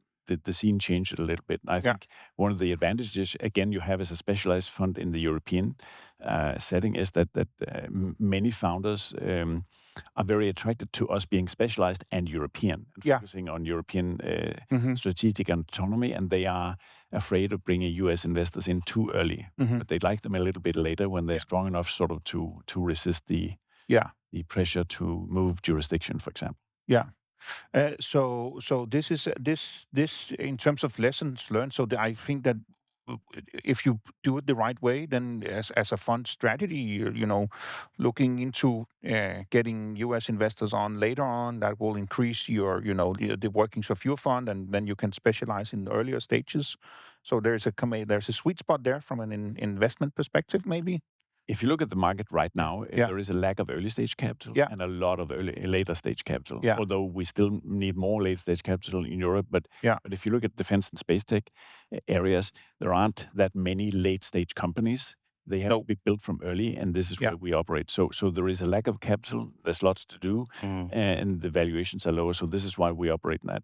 the scene changes a little bit. And I Yeah. think one of the advantages, again, you have as a specialized fund in the European setting is that many founders are very attracted to us being specialized and European and Yeah. focusing on European Hmm. strategic autonomy, and they are afraid of bringing US investors in too early, Hmm. but they like them a little bit later when they're Yeah. strong enough sort of to resist Yeah. the pressure to move jurisdiction, for example. Yeah. So this is this in terms of lessons learned. So I think that uh, if you do it the right way, then as a fund strategy, looking into getting U.S. investors on later on, that will increase your the workings of your fund, and then you can specialize in the earlier stages. So there's a sweet spot there from an investment perspective, maybe. If you look at the market right Yeah. now, Yeah. there is a lack of early stage capital Yeah. and a lot of later stage capital, Yeah. although we still need more late stage capital in Europe. Yeah. But if you look at defense and space tech areas, there aren't that many late stage companies. They have to No. be built from early, and this is Yeah. where we operate. So there is a lack of capital. There's lots to do, Mm. and the valuations are lower. So this is why we operate in that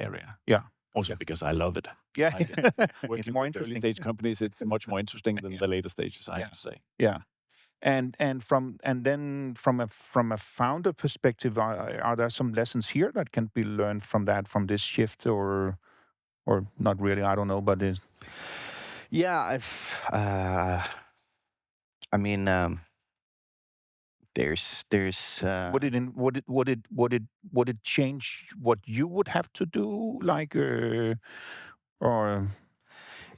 area. Yeah. Also Yeah. because I love it. Yeah. Like It's working more with early interesting. stage companies, it's much more interesting than Yeah. the later stages, I have Yeah. to say. Yeah. And then from a founder perspective, are there some lessons here that can be learned from this shift, or not really? I don't know, but Yeah, I mean, there's would it change what you would have to do, like or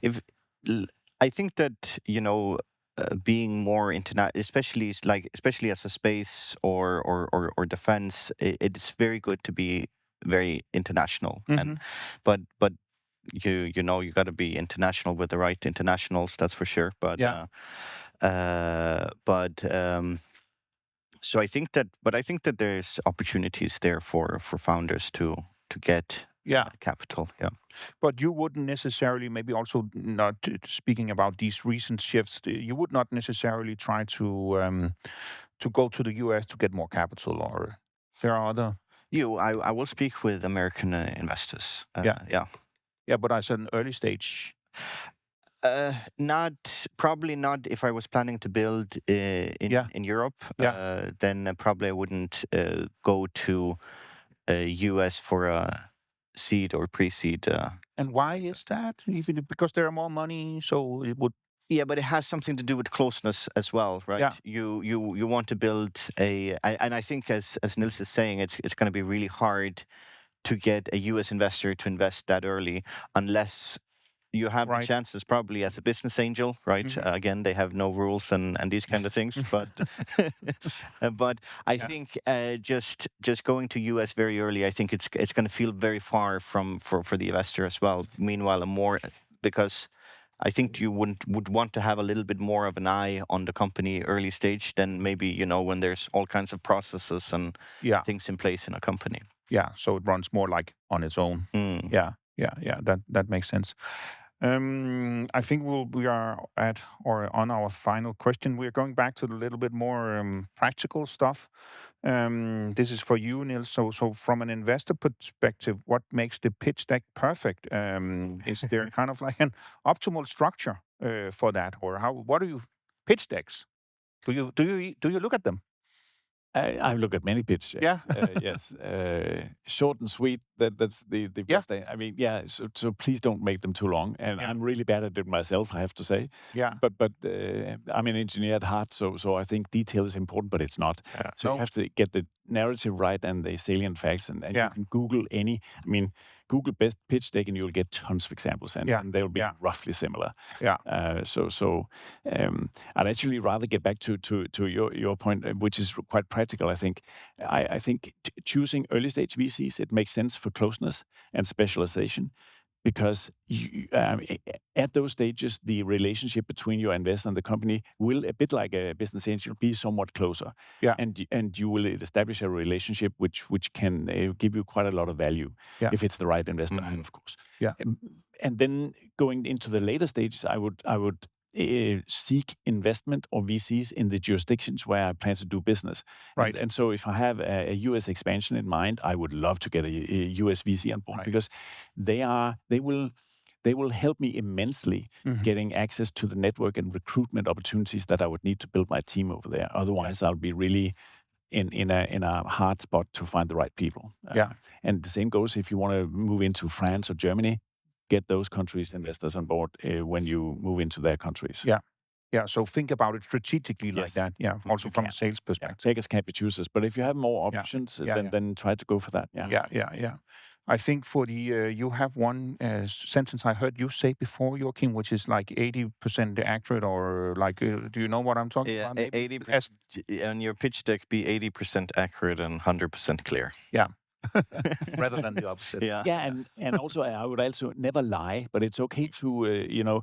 if l- I think that being more internet, especially as a space or defense, it's very good to be very international. hmm And but you got to be international with the right internationals, that's for sure. yeah, But so I think that there's opportunities there for founders to get yeah. capital. Yeah. But you wouldn't necessarily, maybe also not speaking about these recent shifts, you would not necessarily try to go to the US to get more capital, or there are other. I will speak with American investors. Yeah. Yeah. Yeah, but as an early stage. Not probably not if I was planning to build Yeah. in Europe. Yeah. Then probably I wouldn't go to US for a seed or pre-seed. And why is that? Even because there are more money, so it would. Yeah, but it has something to do with closeness as well, right? Yeah. You want to build and I think as Nils is saying, it's going to be really hard to get a US investor to invest that early unless you have the Right. chances probably as a business angel, right? Hmm. Again, they have no rules and these kind of things, but but I Yeah. think just going to US very early, I think it's going to feel very far for the investor as well. Meanwhile, a more because I think you would want to have a little bit more of an eye on the company early stage than maybe when there's all kinds of processes and Yeah. things in place in a company. Yeah. So it runs more like on its own. Mm. Yeah. Yeah. Yeah. That makes sense. I think we are at or on our final question. We're going back to a little bit more practical stuff. This is for you, Nils. So from an investor perspective, what makes the pitch deck perfect? Is there kind of like an optimal structure for that, or how? What do you pitch decks? Do you look at them? I look at many pitch decks. Yeah. Yes. Short and sweet. That's the Yeah. best thing. I mean, yeah. So please don't make them too long. And Yeah. I'm really bad at it myself, I have to say. Yeah. But I'm an engineer at heart, so I think detail is important, but it's not. Yeah. So you have to get the narrative right and the salient facts, and you Yeah. can Google any. I mean, Google best pitch deck, and you'll get tons of examples, and they'll be roughly similar. Yeah. I'd actually rather get back to your point, which is quite practical. I think. I think choosing early stage VCs, it makes sense for closeness and specialization, because at those stages, the relationship between your investor and the company will, a bit like a business angel, be somewhat closer. Yeah. And you will establish a relationship which can give you quite a lot of value if it's the right investor, of course. Yeah. And then going into the later stages, I would seek investment or VCs in the jurisdictions where I plan to do business. Right. And so if I have a US expansion in mind, I would love to get a US VC on board, because they will help me immensely getting access to the network and recruitment opportunities that I would need to build my team over there. Otherwise, I'll be really in a hard spot to find the right people. And the same goes if you want to move into France or Germany. Get those countries' investors on board when you move into their countries. Yeah, so think about it strategically like that. Yeah, also from a sales perspective. Takers can't be choosers, but if you have more options, then try to go for that. Yeah. I think for the you have one sentence I heard you say before, Joachim, which is like 80% accurate, or like, do you know what I'm talking about? 80%. On your pitch deck, be 80% accurate and 100% clear. Yeah. Rather than the opposite. And also I would also never lie, but it's okay to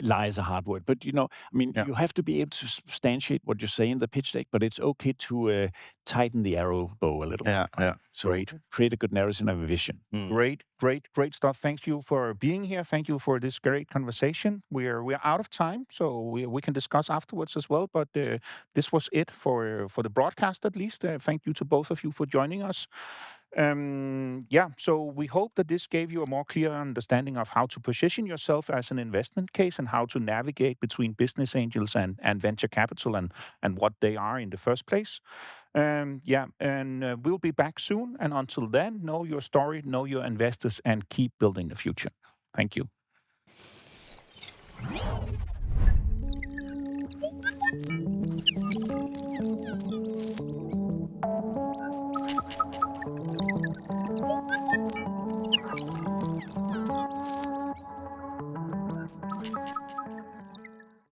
lie is a hard word, but you you have to be able to substantiate what you say in the pitch deck, but it's okay to tighten the arrow bow a little. So Great. Create a good narrative and a vision. Great stuff. Thank you for being here. Thank you for this great conversation. We're out of time, so we can discuss afterwards as well. But this was it for the broadcast, at least. Thank you to both of you for joining us. So we hope that this gave you a more clear understanding of how to position yourself as an investment case, and how to navigate between business angels and venture capital, and what they are in the first place. We'll be back soon. And until then, know your story, know your investors, and keep building the future. Thank you.